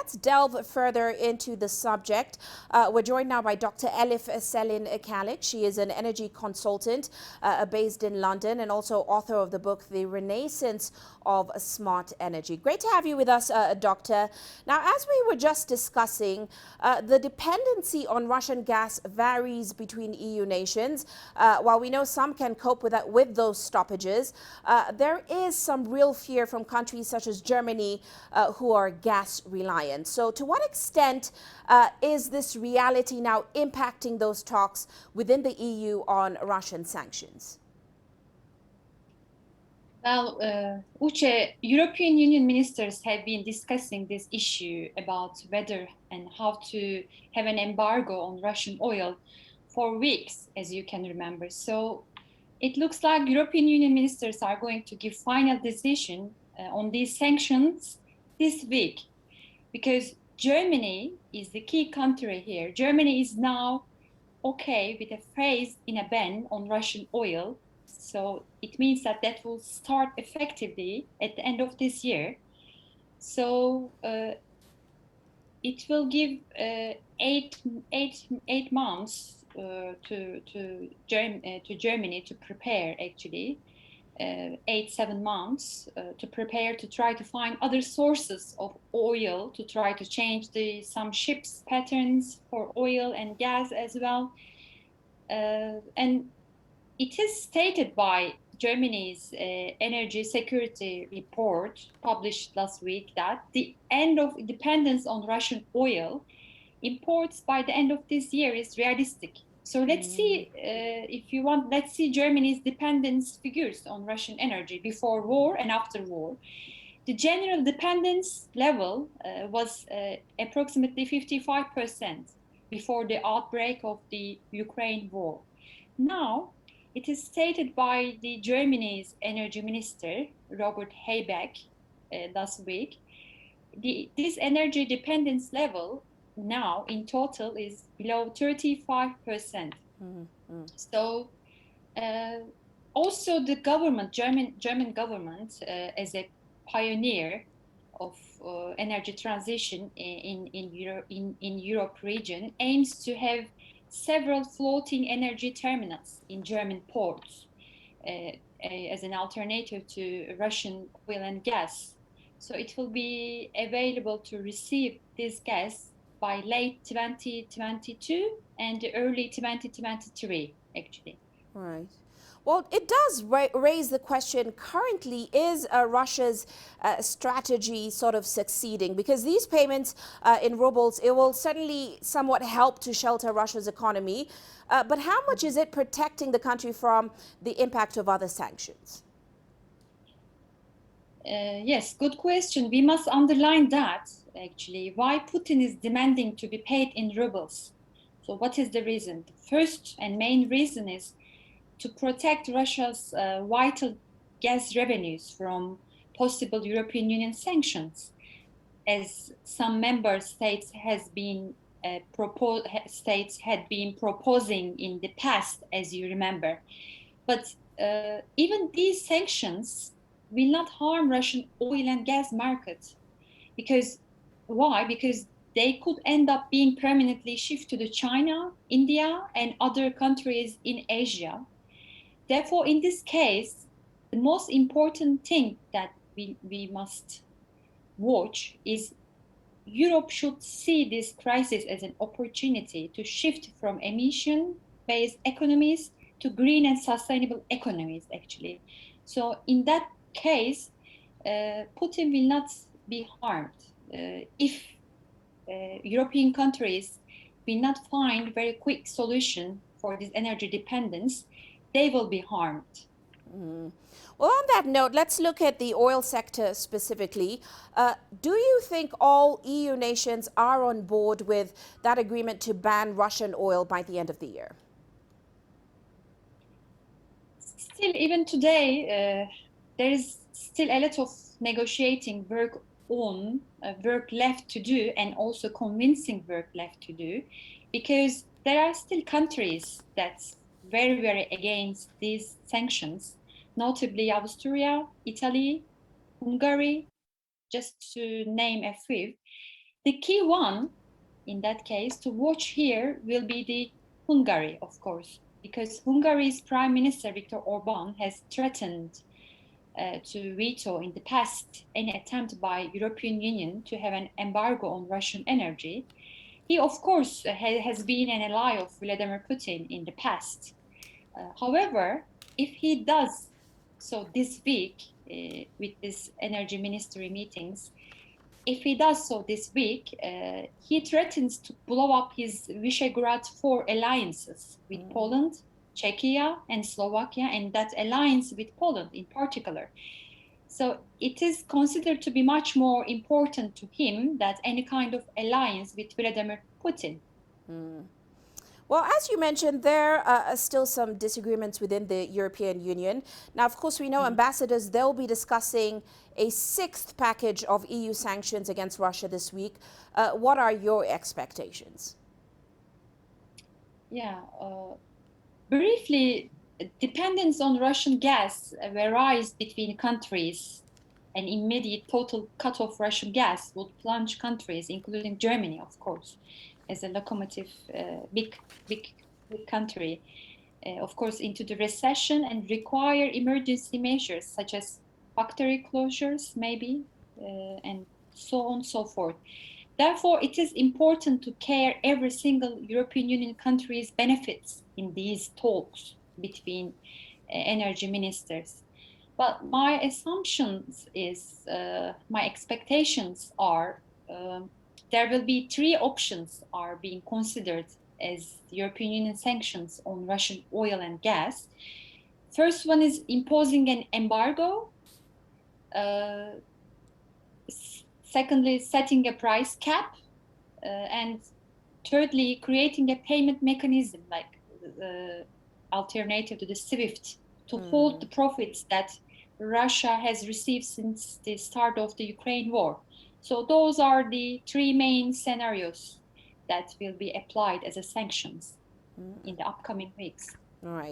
let's delve further into the subject. We're joined now by Dr. Elif Selin Calik. She is an energy consultant based in London and also author of the book, The Renaissance of Smart Energy. Great to have you with us, Doctor. Now, as we were just discussing, the dependency on Russian gas varies between EU nations. While we know some can cope with those stoppages, there is some real fear from countries such as Germany who are gas reliant. So to what extent is this reality now impacting those talks within the EU on Russian sanctions? Well, Uche, European Union ministers have been discussing this issue about whether and how to have an embargo on Russian oil for weeks, as you can remember. So it looks like European Union ministers are going to give final decision on these sanctions this week, because Germany is the key country here. Germany is now okay with a phase in a ban on Russian oil. So it means that will start effectively at the end of this year. So it will give 8 months to Germany to prepare, actually. 7 months to prepare, to try to find other sources of oil, to try to change some ships patterns for oil and gas as well. And it is stated by Germany's energy security report published last week that the end of dependence on Russian oil imports by the end of this year is realistic. So let's see, if you want, let's see Germany's dependence figures on Russian energy before war and after war. The general dependence level was approximately 55% before the outbreak of the Ukraine war. Now, it is stated by the Germany's energy minister, Robert Habeck, last week. This energy dependence level now in total is below 35%. So also the government, German government, as a pioneer of energy transition in Europe region, aims to have several floating energy terminals in German ports as an alternative to Russian oil and gas. So it will be available to receive this gas by late 2022 and early 2023, actually. Right. Well, it does raise the question, currently, is Russia's strategy sort of succeeding? Because these payments in rubles, it will certainly somewhat help to shelter Russia's economy. But how much is it protecting the country from the impact of other sanctions? Yes, good question. We must underline that, actually, why Putin is demanding to be paid in rubles. So what is the reason? The first and main reason is to protect Russia's vital gas revenues from possible European Union sanctions, as some member states had been proposing in the past, as you remember. But even these sanctions will not harm Russian oil and gas market. Because why? Because they could end up being permanently shifted to China, India, and other countries in Asia. Therefore, in this case, the most important thing that we must watch is Europe should see this crisis as an opportunity to shift from emission-based economies to green and sustainable economies, actually. So in that case, Putin will not be harmed if European countries will not find very quick solution for this energy dependence. They will be harmed. Well, on that note, let's look at the oil sector specifically. Do you think all EU nations are on board with that agreement to ban Russian oil by the end of the year? Still, even today, there is still a lot of negotiating work left to do, and also convincing work left to do, because there are still countries that's very, very against these sanctions, notably Austria, Italy, Hungary, just to name a few. The key one in that case to watch here will be the Hungary, of course, because Hungary's Prime Minister Viktor Orban has threatened to veto in the past any attempt by European Union to have an embargo on Russian energy. He, of course, has been an ally of Vladimir Putin in the past. However, if he does so this week with this energy ministry meetings, if he does so this week, he threatens to blow up his Visegrad 4 alliances with Poland, Czechia, and Slovakia, and that alliance with Poland in particular. So it is considered to be much more important to him than any kind of alliance with Vladimir Putin. Well, as you mentioned, there are still some disagreements within the European Union. Now, of course, we know ambassadors, they'll be discussing a sixth package of EU sanctions against Russia this week. What are your expectations? Yeah, briefly, dependence on Russian gas varies between countries. An immediate total cut of Russian gas would plunge countries, including Germany, of course, as a locomotive, big country, of course, into the recession and require emergency measures such as factory closures, maybe, and so on and so forth. Therefore, it is important to care every single European Union country's benefits in these talks between energy ministers. But my assumptions is, my expectations are, there will be three options are being considered as European Union sanctions on Russian oil and gas. First one is imposing an embargo. Secondly, setting a price cap. And thirdly, creating a payment mechanism like alternative to the SWIFT to hold the profits that Russia has received since the start of the Ukraine war. So those are the three main scenarios that will be applied as a sanctions in the upcoming weeks. All right.